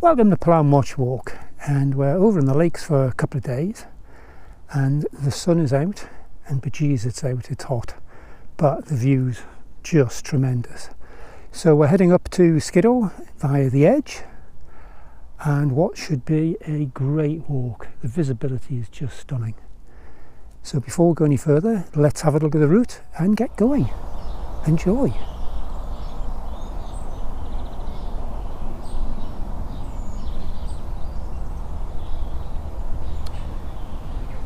Welcome to Plan Watch Walk, and we're over in the lakes for a couple of days and the sun is out and bejeez it's out, it's hot, but the view's just tremendous. So we're heading up to Skiddaw via the Edge and what should be a great walk. The visibility is just stunning. So before we go any further, let's have a look at the route and get going. Enjoy.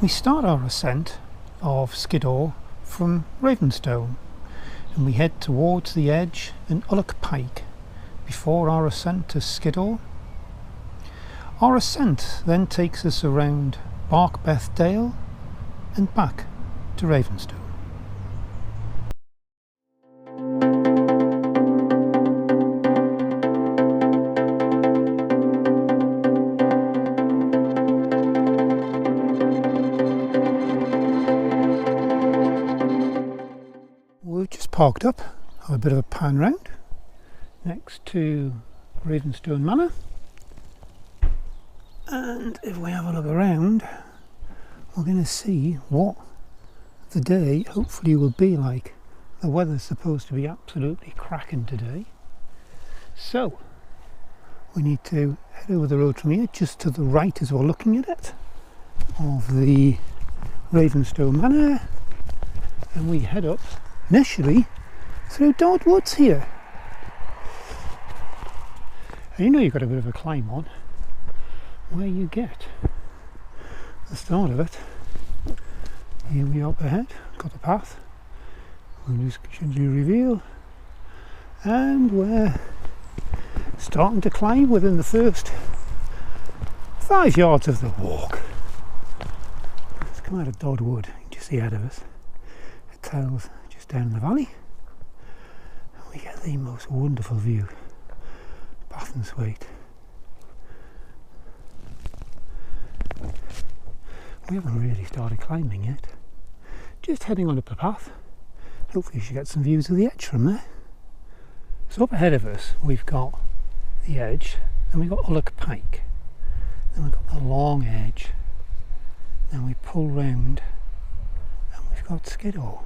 We start our ascent of Skiddaw from Ravenstone and we head towards the Edge and Ulloch Pike before our ascent to Skiddaw. Our ascent then takes us around Barkbeth Dale and back to Ravenstone. We've just parked up, have a bit of a pan round next to Ravenstone Manor, and if we have a look around we're going to see what the day hopefully will be like. The weather's supposed to be absolutely cracking today, so we need to head over the road from here just to the right as we're looking at it of the Ravenstone Manor, and we head up initially through Dod Woods here. And you know you've got a bit of a climb on where you get the start of it. Here we are up ahead, got the path, we'll just gently reveal, and we're starting to climb within the first 5 yards of the walk. Let's come out of Dod Wood, you can just see ahead of us. It tells just down the valley and we get the most wonderful view, Bath and Thwaite. We haven't really started climbing yet, just heading on up the path. Hopefully you should get some views of the Edge from there. So up ahead of us we've got the Edge, then we've got Ulloch Pike, then we've got the Long Edge, then we pull round and we've got Skiddaw.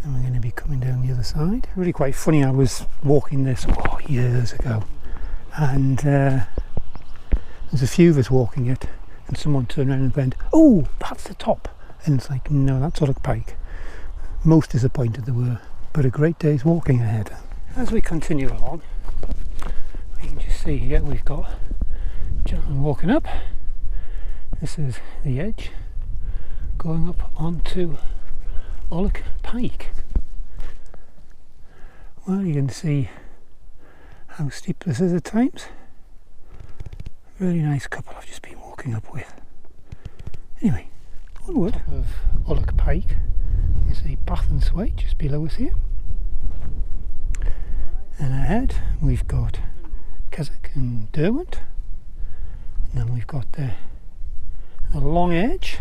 And we're going to be coming down the other side. Really quite funny, I was walking this years ago and there's a few of us walking it and someone turned around and went, "Oh, that's the top," and it's like, no, that's Ulloch Pike. Most disappointed they were, but a great day's walking ahead. As we continue along, you can just see here we've got a gentleman walking up. This is the Edge going up onto Ulloch Pike. Well, you can see how steep this is at times. Really nice couple I've just been walking up with. Anyway, onward of Ulloch Pike, you see Bath and Thwaite just below us here. And ahead we've got Keswick and Derwent. And then we've got the Long Edge.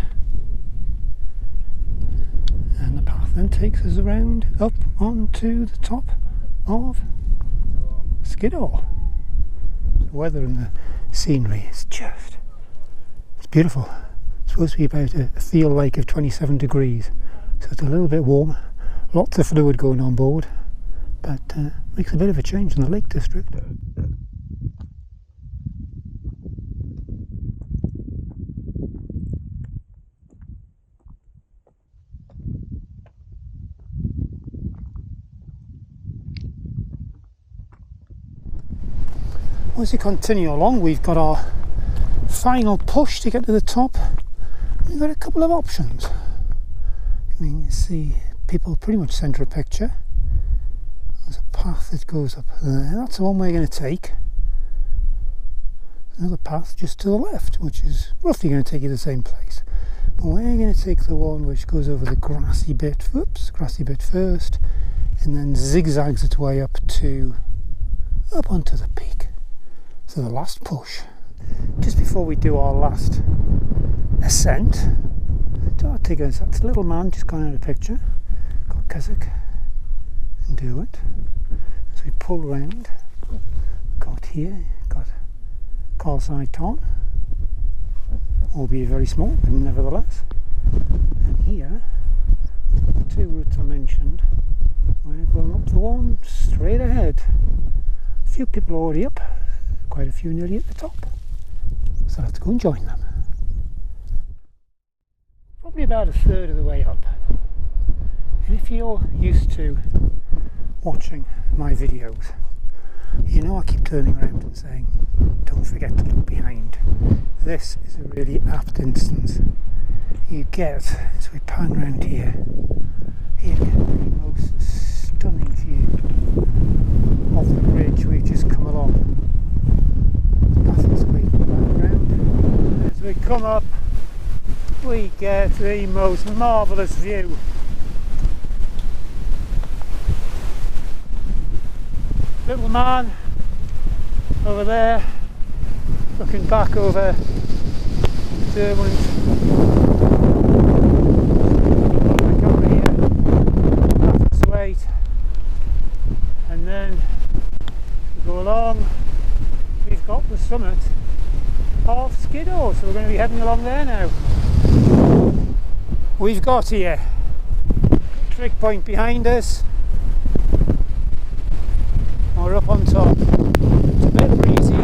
And the path then takes us around up onto the top of Skiddaw. The weather and the scenery is just, it's beautiful. It's supposed to be about a feel like of 27 degrees, so it's a little bit warm, lots of fluid going on board, but makes a bit of a change in the Lake District. As we continue along, we've got our final push to get to the top. We've got a couple of options. You can see people pretty much centre a picture. There's a path that goes up there. That's the one we're going to take. Another path just to the left, which is roughly going to take you to the same place. But we're going to take the one which goes over the grassy bit first, and then zigzags its way up onto the peak. So the last push. Just before we do our last ascent, that's a little man just gone out of the picture. Got Keswick and Derwent. So we pull round, got here, got far side tarn, albeit very small, but nevertheless. And here, the two routes I mentioned, we're going up the one straight ahead. A few people already up, quite a few nearly at the top, so let's go and join them. Probably about a third of the way up. And if you're used to watching my videos, you know I keep turning around and saying, don't forget to look behind. This is a really apt instance. You get, as we pan around here, you get the most stunning view of the ridge we've just come along. Nothing's way in the background. As we come up, we get the most marvellous view. Little man over there looking back over Derwent. Back over here, Alfred Wainwright, and then we go along. We've got the summit of Skiddaw, so we're going to be heading along there now. We've got here trig point behind us. We're up on top. It's a bit breezy.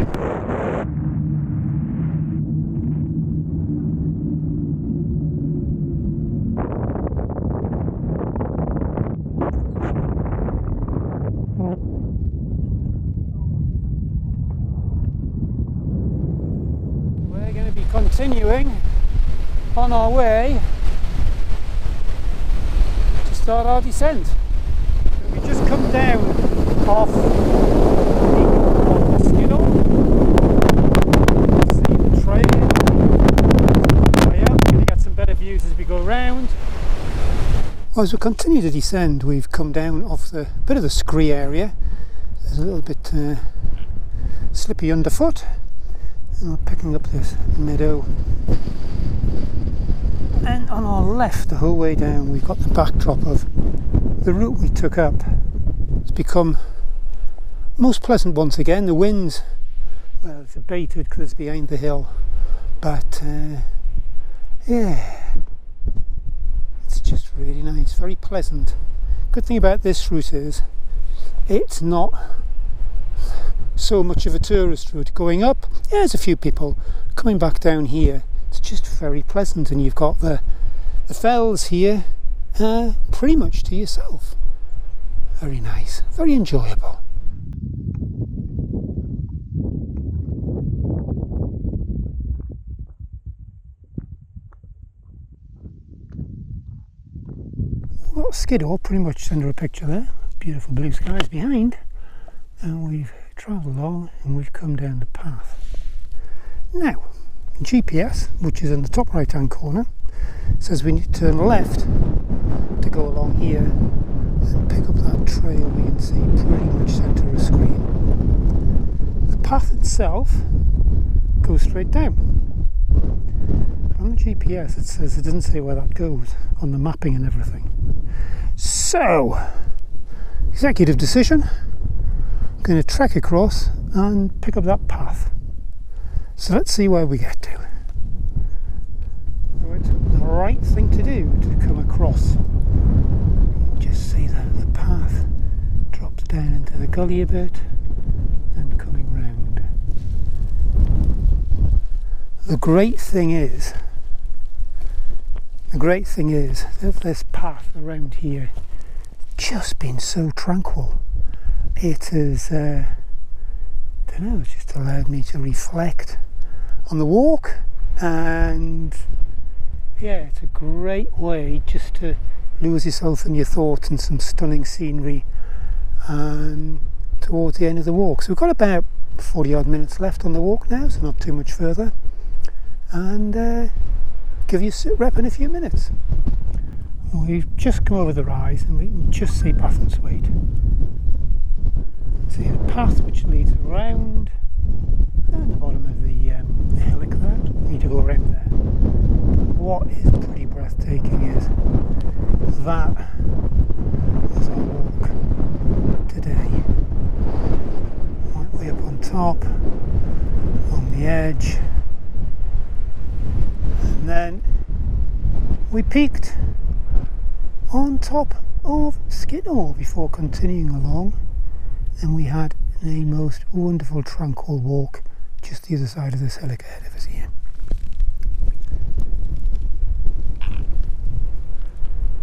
We're going to be continuing on our way to start our descent. So we just come down off the Skiddaw. See the trail. We're going to get some better views as we go round. Well, as we continue to descend, we've come down off the bit of the scree area. There's a little bit slippy underfoot, and we're picking up this meadow. And on our left, the whole way down, we've got the backdrop of the route we took up. It's become most pleasant once again. The winds, well, it's abated because it's behind the hill, but yeah, it's just really nice, very pleasant. Good thing about this route is it's not so much of a tourist route. Going up, yeah, there's a few people. Coming back down here, it's just very pleasant, and you've got the fells here pretty much to yourself. Very nice, very enjoyable. We've got Skiddaw pretty much under a picture there. Beautiful blue skies behind, and we've travelled along and we've come down the path. Now, GPS, which is in the top right hand corner, says we need to turn left to go along here and pick up that trail we can see pretty much centre of screen. The path itself goes straight down. On the GPS it says, it doesn't say where that goes on the mapping and everything. So, executive decision, I'm going to trek across and pick up that path. So let's see where we get to. So it's the right thing to do to come across. You just see that the path drops down into the gully a bit and coming round. The great thing is that this path around here just been so tranquil. It has, it's just allowed me to reflect on the walk, and yeah, it's a great way just to lose yourself in your thoughts and some stunning scenery towards the end of the walk. So we've got about 40 odd minutes left on the walk now, so not too much further, and give you a sit rep in a few minutes. We've just come over the rise and we can just see Bathenswaite. See a path which leads around at the bottom of the hillock there. We need to go around there. What is pretty breathtaking is that was our walk today. Right way up on top, on the the edge, and then we peaked on top of Skiddaw before continuing along. And we had a most wonderful tranquil walk just the other side of this hillock ahead of us here.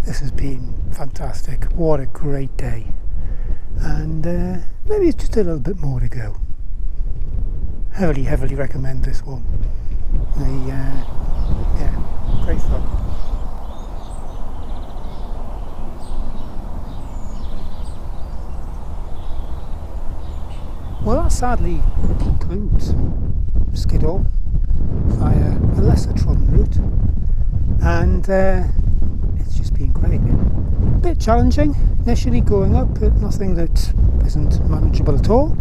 This has been fantastic. What a great day. And maybe it's just a little bit more to go. Heavily recommend this one. Yeah, great fun. Well, that sadly concludes Skiddaw via a lesser trodden route, and it's just been great. A bit challenging initially going up, but nothing that isn't manageable at all.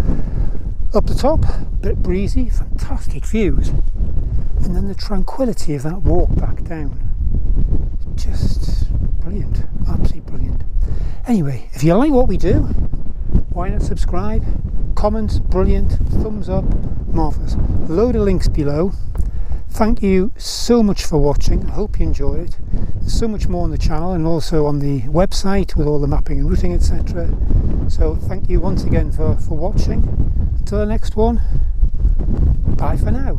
Up the top, a bit breezy, fantastic views, and then the tranquility of that walk back down. Just brilliant, absolutely brilliant. Anyway, if you like what we do, why not subscribe? Comments, brilliant, thumbs up, marvellous. Load of links below. Thank you so much for watching. I hope you enjoy it. There's so much more on the channel and also on the website with all the mapping and routing, etc. So thank you once again for watching. Until the next one, bye for now.